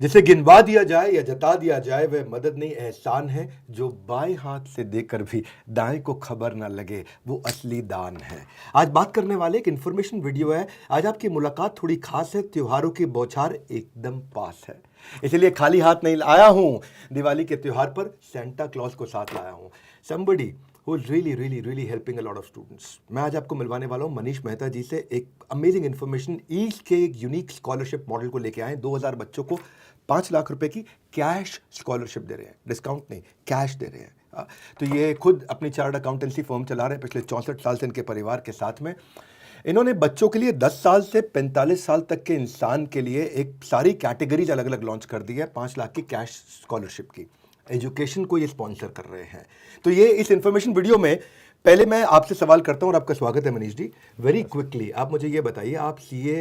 जिसे गिनवा दिया जाए या जता दिया जाए वह मदद नहीं एहसान है। जो बाएं हाथ से देकर भी दाएं को खबर ना लगे वो असली दान है। आज बात करने वाले एक इन्फॉर्मेशन वीडियो है। आज आपकी मुलाकात थोड़ी खास है। त्योहारों की बौछार एकदम पास है, इसलिए खाली हाथ नहीं आया हूं। दिवाली के त्योहार पर सेंटा क्लॉज को साथ लाया हूं। Somebody who is really helping a lot of students। मैं आज आपको मिलवाने वाला हूँ मनीष मेहता जी से। एक अमेजिंग इन्फॉर्मेशन, ईस्ट के एक यूनिक स्कॉलरशिप मॉडल को लेके आए। 2000 बच्चों को 5 लाख रुपए की कैश स्कॉलरशिप दे रहे हैं, डिस्काउंट नहीं, कैश दे रहे हैं। तो ये खुद अपनी चार्टर्ड अकाउंटेंसी फर्म चला रहे हैं पिछले 64 साल से इनके परिवार के साथ में। इन्होंने बच्चों के लिए 10 साल से 45 साल तक के इंसान के लिए एक सारी कैटेगरीज अलग अलग लॉन्च कर दी है 5 लाख की कैश स्कॉलरशिप की। एजुकेशन को ये स्पॉन्सर कर रहे हैं। तो ये इस इंफॉर्मेशन वीडियो में पहले मैं आपसे सवाल करता हूं और आपका स्वागत है मनीष जी। वेरी क्विकली आप मुझे ये बताइए, आप सीए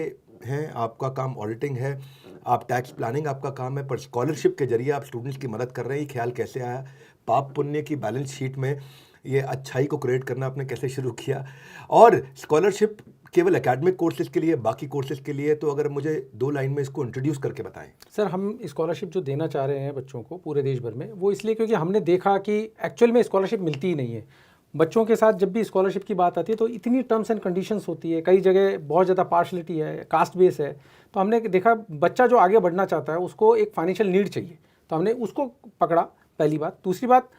हैं, आपका काम ऑडिटिंग है, आप टैक्स प्लानिंग आपका काम है, पर स्कॉलरशिप के जरिए आप स्टूडेंट्स की मदद कर रहे हैं। ये ख्याल कैसे आया? पाप पुण्य की बैलेंस शीट में ये अच्छाई को क्रिएट करना आपने कैसे शुरू किया? और स्कॉलरशिप केवल एकेडमिक कोर्सेज के लिए, बाकी कोर्सेज के लिए? तो अगर मुझे 2 लाइन में इसको इंट्रोड्यूस करके बताएं। सर, हम स्कॉलरशिप जो देना चाह रहे हैं बच्चों को पूरे देश भर में, वो इसलिए क्योंकि हमने देखा कि एक्चुअल में स्कॉलरशिप मिलती ही नहीं है। बच्चों के साथ जब भी स्कॉलरशिप की बात आती है तो इतनी टर्म्स एंड कंडीशंस होती है, कई जगह बहुत ज़्यादा पार्शलिटी है, कास्ट बेस है। तो हमने देखा बच्चा जो आगे बढ़ना चाहता है उसको एक फाइनेंशियल नीड चाहिए, तो हमने उसको पकड़ा, पहली बात। दूसरी बात,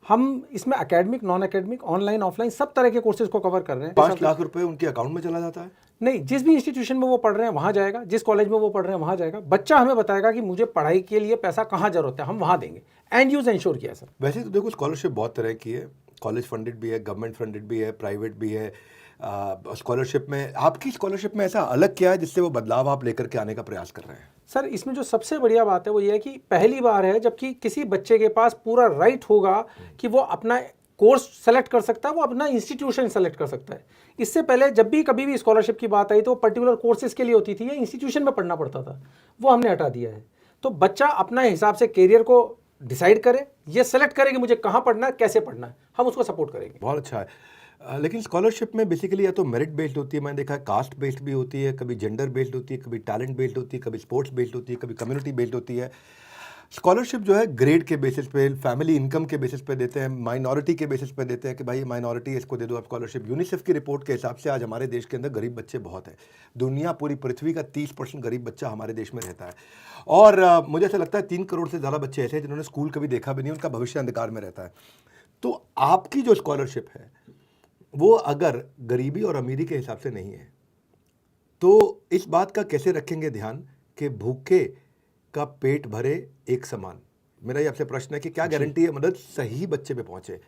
हम इसमें academic, non academic, online, offline सब तरह के कोर्सेज को कवर कर रहे हैं। 5 लाख रुपए उनके अकाउंट में चला जाता है? नहीं, जिस भी इंस्टीट्यूशन में वो पढ़ रहे हैं वहाँ जाएगा, जिस कॉलेज में वो पढ़ रहे हैं वहाँ जाएगा। बच्चा हमें बताएगा कि मुझे पढ़ाई के लिए पैसा कहाँ जरूरत है, हम वहाँ देंगे। एंड यूज इंश्योर किया सर। वैसे तो देखो, स्कॉलरशिप बहुत तरह की है, कॉलेज फंडेड भी है, गवर्नमेंट फंडेड भी है, प्राइवेट भी है। स्कॉलरशिप में, आपकी स्कॉलरशिप में ऐसा अलग क्या है जिससे वो बदलाव आप लेकर के आने का प्रयास कर रहे हैं? सर, इसमें जो सबसे बढ़िया बात है वो ये है कि पहली बार है जबकि किसी बच्चे के पास पूरा राइट होगा कि वो अपना कोर्स सेलेक्ट कर सकता है, वो अपना इंस्टीट्यूशन सेलेक्ट कर सकता है। इससे पहले जब भी कभी भी स्कॉलरशिप की बात आई तो पर्टिकुलर कोर्सेज के लिए होती थी या इंस्टीट्यूशन में पढ़ना पड़ता था, वो हमने हटा दिया है। तो बच्चा अपना हिसाब से करियर को डिसाइड करे, ये सेलेक्ट करे कि मुझे कहाँ पढ़ना है, कैसे पढ़ना है, हम उसको सपोर्ट करेंगे। बहुत अच्छा है। लेकिन स्कॉलरशिप में बेसिकली या तो मेरिट बेस्ड होती है, मैंने देखा है, कास्ट बेस्ड भी होती है, कभी जेंडर बेस्ड होती है, कभी टैलेंट बेस्ड होती है, कभी स्पोर्ट्स बेस्ड होती है, कभी कम्युनिटी बेस्ड होती है। स्कॉलरशिप जो है ग्रेड के बेसिस पे, फैमिली इनकम के बेसिस पे देते हैं, माइनॉरिटी के बेसिस पे देते हैं कि भाई माइनॉरिटी है, इसको दे दो आप स्कॉलरशिप। यूनिसेफ की रिपोर्ट के हिसाब से आज हमारे देश के अंदर गरीब बच्चे बहुत हैं। दुनिया, पूरी पृथ्वी का 30% गरीब बच्चा हमारे देश में रहता है। और मुझे ऐसा लगता है 3 करोड़ से ज़्यादा बच्चे ऐसे हैं जिन्होंने स्कूल कभी देखा भी नहीं, उनका भविष्य अंधकार में रहता है। तो आपकी जो स्कॉलरशिप है वो अगर गरीबी और अमीरी के हिसाब से नहीं है तो इस बात का कैसे रखेंगे ध्यान कि भूखे का पेट भरे एक समान? मेरा ये आपसे प्रश्न है कि क्या गारंटी है मदद सही बच्चे पे पहुंचे?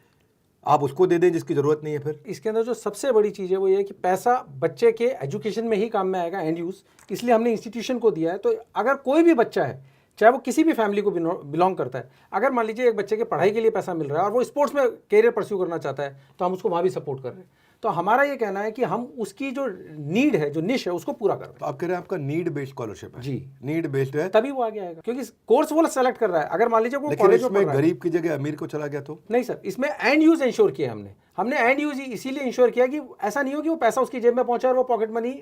आप उसको दे दें जिसकी जरूरत नहीं है। फिर इसके अंदर जो सबसे बड़ी चीज़ है वो ये है कि पैसा बच्चे के एजुकेशन में ही काम में आएगा, एंड यूज़, इसलिए हमने इंस्टीट्यूशन को दिया है। तो अगर कोई भी बच्चा है, चाहे वो किसी भी फैमिली को बिलोंग करता है, अगर मान लीजिए एक बच्चे के पढ़ाई के लिए पैसा मिल रहा है और वो स्पोर्ट्स में करियर परस्यू करना चाहता है, तो हम उसको वहाँ भी सपोर्ट कर रहे हैं। तो हमारा ये कहना है कि हम उसकी जो नीड है, जो निश है, उसको पूरा कर रहे हैं। तो आप कह रहे हैं आपका नीड बेस्ड स्कॉलरशिप है? जी, नीड बेस्ड है, तभी वो आगे आएगा, क्योंकि कोर्स वो सेलेक्ट कर रहा है। अगर मान लीजिए वो लेकिन कॉलेज में इसमें गरीब की जगह अमीर को चला गया तो? नहीं सर, इसमें एंड यूज इंश्योर किया हमने एंड यूज इसीलिए इंश्योर किया कि ऐसा नहीं हो कि वो पैसा उसकी जेब में पहुंचा और वो पॉकेट मनी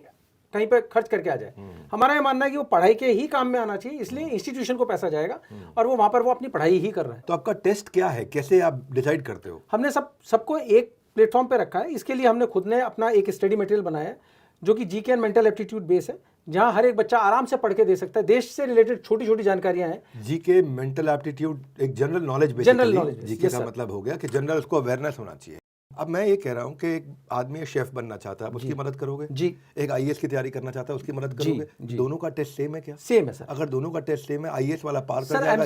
कहीं पे खर्च करके आ जाए। हमारा ये मानना है कि वो पढ़ाई के ही काम में आना चाहिए, इसलिए इंस्टीट्यूशन को पैसा जाएगा और वो वहां पर वो अपनी पढ़ाई ही कर रहा है। तो आपका टेस्ट क्या है, कैसे आप डिसाइड करते हो? हमने सबको एक प्लेटफॉर्म पे रखा है। इसके लिए हमने खुद ने अपना एक स्टडी मटेरियल बनाया है जो कि GK and mental aptitude base है, जहां हर एक बच्चा आराम से पढ़ के दे सकता है। देश से रिलेटेड छोटी छोटी जानकारियां हैं। जीके, मेंटल एप्टीट्यूड, एक general knowledge. General knowledge, GK का मतलब हो गया कि जनरल, उसको अवेयरनेस होना चाहिए। अब मैं ये कह रहा हूँ कि एक आदमी शेफ बनना चाहता है, आप उसकी मदद करोगे? जी। एक आईएएस की तैयारी करना चाहता है, उसकी मदद करोगे? जी। दोनों का टेस्ट सेम है क्या? सेम है सर। अगर दोनों का टेस्ट सेम है, आईएएस वाला पार कर सर, जाएगा?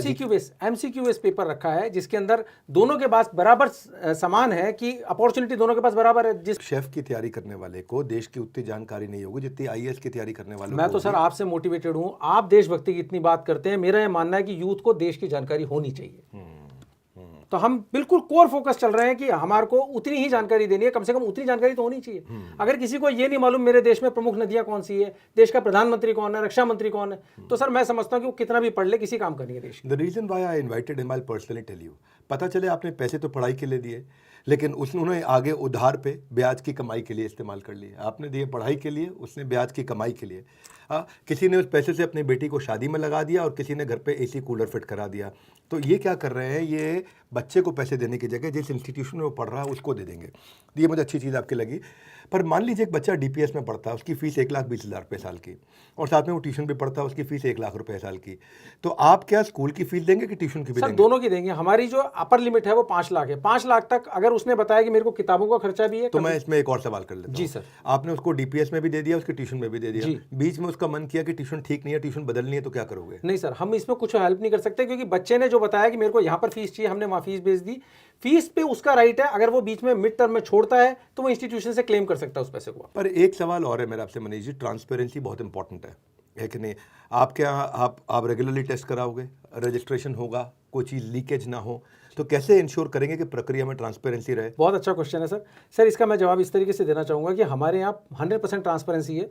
एमसीक्यू बेस पेपर रखा है जिसके अंदर दोनों के पास बराबर समान है कि अपॉर्चुनिटी दोनों के पास बराबर है। जिस शेफ की तैयारी करने वाले को देश की उतनी जानकारी नहीं होगी जितनी आईएएस की तैयारी करने वाले को। मैं तो सर आपसे मोटिवेटेड हूँ, आप देशभक्ति की इतनी बात करते हैं, मेरा ये मानना है कि यूथ को देश की जानकारी होनी चाहिए। तो हम बिल्कुल कोर फोकस चल रहे हैं कि हमारे को उतनी ही जानकारी देनी है, कम से कम उतनी जानकारी तो होनी चाहिए। अगर किसी को ये नहीं मालूम मेरे देश में प्रमुख नदियां कौन सी है, देश का प्रधानमंत्री कौन है, रक्षा मंत्री कौन है, तो सर मैं समझता हूं कि वो कितना भी पढ़ ले, किसी काम का नहीं है देश। The reason why I invited him, I personally tell you. पता चले आपने पैसे तो पढ़ाई के लिए दिए, लेकिन उन्होंने आगे उधार पे ब्याज की कमाई के लिए इस्तेमाल कर लिया। आपने दिए पढ़ाई के लिए, उसने ब्याज की कमाई के लिए। किसी ने उस पैसे से अपनी बेटी को शादी में लगा दिया और किसी ने घर पे एसी कूलर फिट करा दिया। तो ये क्या कर रहे हैं, ये बच्चे को पैसे देने की जगह जिस इंस्टीट्यूशन में वो पढ़ रहा है उसको दे देंगे। ये मुझे अच्छी चीज़ आपकी लगी। पर मान लीजिए एक बच्चा डीपीएस में पढ़ता है, उसकी फ़ीस 1,20,000 रुपये साल की, और साथ में वो ट्यूशन भी पढ़ता है, उसकी फ़ीस 1,00,000 रुपये साल की। तो आप क्या स्कूल की फ़ीस देंगे कि ट्यूशन की भी सर देंगे? दोनों की देंगे। हमारी जो अपर लिमिट है वो 5 लाख है। 5 लाख तक अगर उसने बताया कि मेरे को किताबों का खर्चा भी है तो मैं इसमें एक और सवाल कर लेता हूं। जी सर। आपने उसको डीपीएस में भी दे दिया, उसके ट्यूशन में भी दे दिया, जी। बीच में उसका मन किया कि ट्यूशन ठीक नहीं है, ट्यूशन बदलनी है, तो क्या करोगे? नहीं सर, हम इसमें कुछ हेल्प नहीं कर सकते, क्योंकि बच्चे ने जो बताया कि मेरे को यहाँ पर फीस चाहिए, हमने वहाँ फीस भेज दी। फीस पे उसका राइट है, अगर वो बीच में मिड टर्म में छोड़ता है तो वो इंस्टीट्यूशन से क्लेम कर सकता है उस पैसे को। पर एक सवाल और है मेरा आपसे मनीष जी, ट्रांसपेरेंसी बहुत इंपॉर्टेंट है कि नहीं? आप क्या आप रेगुलरली टेस्ट कराओगे, रजिस्ट्रेशन होगा, कोई चीज़ लीकेज ना हो, तो कैसे इंश्योर करेंगे कि प्रक्रिया में ट्रांसपेरेंसी रहे? बहुत अच्छा क्वेश्चन है सर। सर इसका मैं जवाब इस तरीके से देना चाहूँगा कि हमारे यहाँ 100% ट्रांसपेरेंसी है।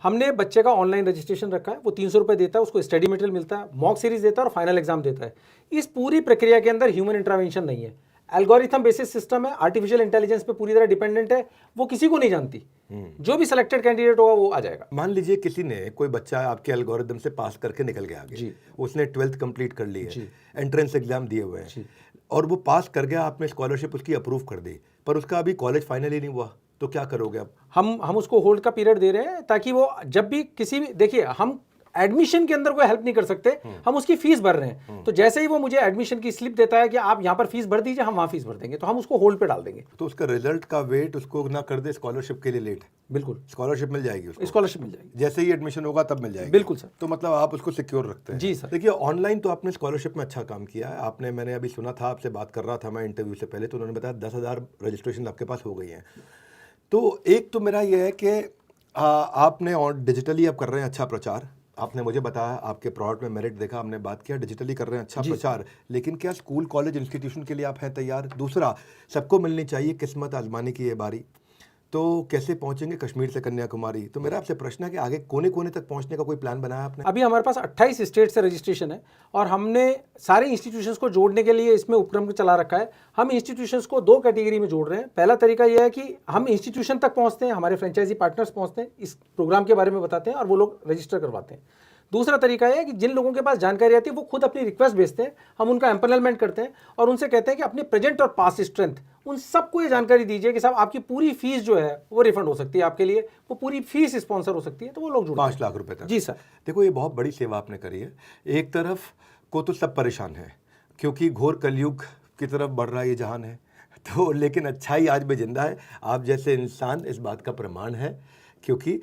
हमने बच्चे का ऑनलाइन रजिस्ट्रेशन रखा है, वो 300 रुपये देता है, उसको स्टडी मटेरियल मिलता है, मॉक सीरीज देता है और फाइनल एग्जाम देता है। इस पूरी प्रक्रिया के अंदर ह्यूमन इंटरवेंशन नहीं है। एल्गोरिथम बेसिस सिस्टम है, आर्टिफिशियल इंटेलिजेंस पे पूरी तरह डिपेंडेंट है, वो किसी को नहीं जानती। जो भी सिलेक्टेड कैंडिडेट होगा वो आ जाएगा। मान लीजिए किसी ने, कोई बच्चा आपके एल्गोरिदम से पास करके निकल गया आगे, उसने 12th कंप्लीट कर ली है, एंट्रेंस एग्जाम दिए हुए हैं और वो पास कर गया, आपने स्कॉलरशिप उसकी अप्रूव कर दी, पर उसका अभी कॉलेज फाइनल ही नहीं हुआ, तो क्या करोगे आप? हम उसको होल्ड का पीरियड दे रहे हैं, ताकि वो जब भी किसी भी, देखिए हम एडमिशन के अंदर कोई हेल्प नहीं कर सकते, हम उसकी फीस भर रहे हैं। तो जैसे ही वो मुझे एडमिशन की स्लिप देता है कि आप यहाँ पर फीस भर दीजिए, हम वहाँ फीस भर देंगे, तो हम उसको होल्ड पे डाल देंगे। तो उसका रिजल्ट का वेट उसको ना कर दे स्कॉलरशिप के लिए लेट? बिल्कुल, स्कॉलरशिप मिल जाएगी उसको? स्कॉलरशिप मिल जाएगी, जैसे ही एडमिशन होगा तब मिल जाएगी? बिल्कुल सर। तो मतलब आप उसको सिक्योर रखते हैं? जी सर। देखिए ऑनलाइन तो आपने स्कॉलरशिप में अच्छा काम किया है। आपने, मैंने अभी सुना था, आपसे बात कर रहा था मैं इंटरव्यू से पहले, तो उन्होंने बताया 10,000 रजिस्ट्रेशन आपके पास हो गई हैं। तो एक तो मेरा ये है कि आपने और डिजिटली आप कर रहे हैं अच्छा प्रचार, आपने मुझे बताया, आपके प्रोडक्ट में मेरिट देखा, हमने बात किया, डिजिटली कर रहे हैं अच्छा प्रचार, लेकिन क्या स्कूल कॉलेज इंस्टीट्यूशन के लिए आप हैं तैयार? दूसरा, सबको मिलनी चाहिए किस्मत आजमाने की ये बारी, तो कैसे पहुंचेंगे कश्मीर से कन्याकुमारी? तो मेरा आपसे प्रश्न है कि आगे कोने कोने तक पहुंचने का कोई प्लान बनाया आपने? अभी हमारे पास 28 स्टेट से रजिस्ट्रेशन है और हमने सारे इंस्टीट्यूशंस को जोड़ने के लिए इसमें उपक्रम चला रखा है। हम इंस्टीट्यूशंस को 2 कैटेगरी में जोड़ रहे हैं। पहला तरीका यह है कि हम इंस्टीट्यूशन तक पहुंचते हैं, हमारे फ्रेंचाइजी पार्टनर्स पहुंचते हैं, इस प्रोग्राम के बारे में बताते हैं और वो लोग रजिस्टर करवाते हैं। दूसरा तरीका है कि जिन लोगों के पास जानकारी आती है वो खुद अपनी रिक्वेस्ट भेजते हैं, हम उनका एम्पैनलमेंट करते हैं और उनसे कहते हैं कि अपनी प्रेजेंट और पास्ट स्ट्रेंथ उन सबको ये जानकारी दीजिए कि साहब आपकी पूरी फीस जो है वो रिफंड हो सकती है, आपके लिए वो पूरी फीस स्पॉन्सर हो सकती है, तो वो लोग जुड़ते हैं। 5 लाख रुपए तक? जी सर। देखो ये बहुत बड़ी सेवा आपने करी है। एक तरफ को तो सब परेशान है क्योंकि घोर कलयुग की तरफ बढ़ रहा ये जहान है, तो लेकिन अच्छाई आज भी जिंदा है। आप जैसे इंसान इस बात का प्रमाण है, क्योंकि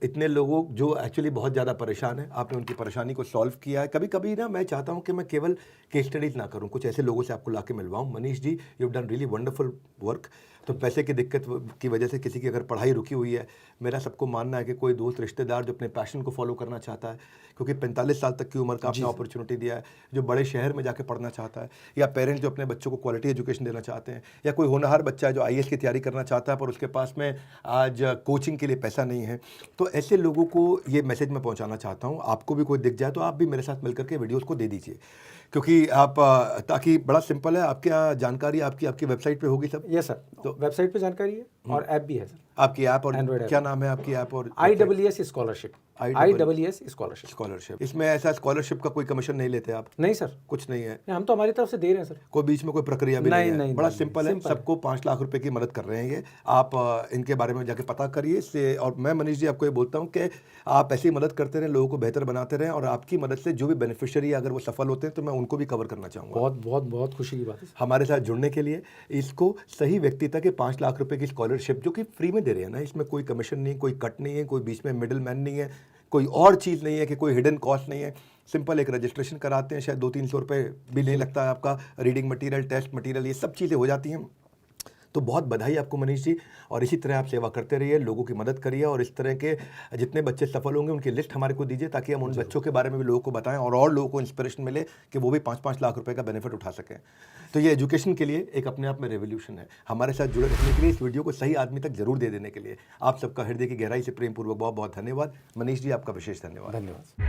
इतने लोगों जो एक्चुअली बहुत ज़्यादा परेशान हैं, आपने उनकी परेशानी को सॉल्व किया है। कभी कभी ना मैं चाहता हूं कि मैं केवल केस स्टडीज ना करूं, कुछ ऐसे लोगों से आपको ला के मिलवाऊँ। Manish ji, you have done really wonderful work. तो पैसे की दिक्कत की वजह से किसी की अगर पढ़ाई रुकी हुई है, मेरा सबको मानना है कि कोई दोस्त रिश्तेदार जो अपने पैशन को फॉलो करना चाहता है, क्योंकि 45 साल तक की उम्र का आपने अपॉर्चुनिटी दिया है, जो बड़े शहर में जाके पढ़ना चाहता है, या पेरेंट्स जो अपने बच्चों को क्वालिटी एजुकेशन देना चाहते हैं, या कोई होनहार बच्चा है जो IAS की तैयारी करना चाहता है पर उसके पास में आज कोचिंग के लिए पैसा नहीं है, तो ऐसे लोगों को ये मैसेज मैं पहुंचाना चाहता हूं। आपको भी कोई दिख जाए तो आप भी मेरे साथ मिलकर के वीडियोस को दे दीजिए, क्योंकि आप ताकि बड़ा सिंपल है। आपकी जानकारी आपकी वेबसाइट पे होगी सब? यस सर, तो वेबसाइट पे जानकारी है और ऐप भी है सर। आपकी ऐप और Android क्या नाम है आपकी ऐप? और IEES स्कॉलरशिप। IEES scholarship. इसमें ऐसा स्कॉलरशिप का कोई कमीशन नहीं लेते आप? नहीं सर, कुछ नहीं है, हम तो हमारी तरफ से दे रहे हैं सर। कोई बीच में कोई प्रक्रिया भी नहीं है? नहीं, बड़ा नहीं, सिंपल है। सबको 5 लाख रुपए की मदद कर रहे हैं ये। आप इनके बारे में जाके पता करिए इससे। और मैं मनीष जी आपको ये बोलता हूँ कि आप ऐसी मदद करते रहें, लोगों को बेहतर बनाते रहें, और आपकी मदद से जो भी बेनिफिशियरी अगर वो सफल होते हैं तो मैं उनको भी कवर करना चाहूँगा। बहुत बहुत बहुत खुशी की बात है। हमारे साथ जुड़ने के लिए, इसको सही व्यक्ति तक 5 लाख रुपए की स्कॉलरशिप जो कि फ्री में दे रहे हैं ना, इसमें कोई कमीशन नहीं, कोई कट नहीं है, कोई बीच में मिडिल मैन नहीं है, कोई और चीज़ नहीं है कि कोई हिडन कॉस्ट नहीं है। सिंपल एक रजिस्ट्रेशन कराते हैं, शायद 200-300 रुपये भी नहीं लगता है आपका। रीडिंग मटेरियल, टेस्ट मटेरियल, ये सब चीज़ें हो जाती हैं। तो बहुत बधाई आपको मनीष जी, और इसी तरह आप सेवा करते रहिए, लोगों की मदद करिए, और इस तरह के जितने बच्चे सफल होंगे उनकी लिस्ट हमारे को दीजिए, ताकि हम उन बच्चों के बारे में भी लोगों को बताएं और लोगों को इंस्पिरेशन मिले कि वो भी 5-5 लाख रुपए का बेनिफिट उठा सकें। तो ये एजुकेशन के लिए एक अपने आप में रेवोल्यूशन है। हमारे साथ जुड़े रहने के लिए, इस वीडियो को सही आदमी तक जरूर दे देने के लिए आप सबका हृदय की गहराई से प्रेम पूर्वक बहुत बहुत धन्यवाद। मनीष जी आपका विशेष धन्यवाद। धन्यवाद।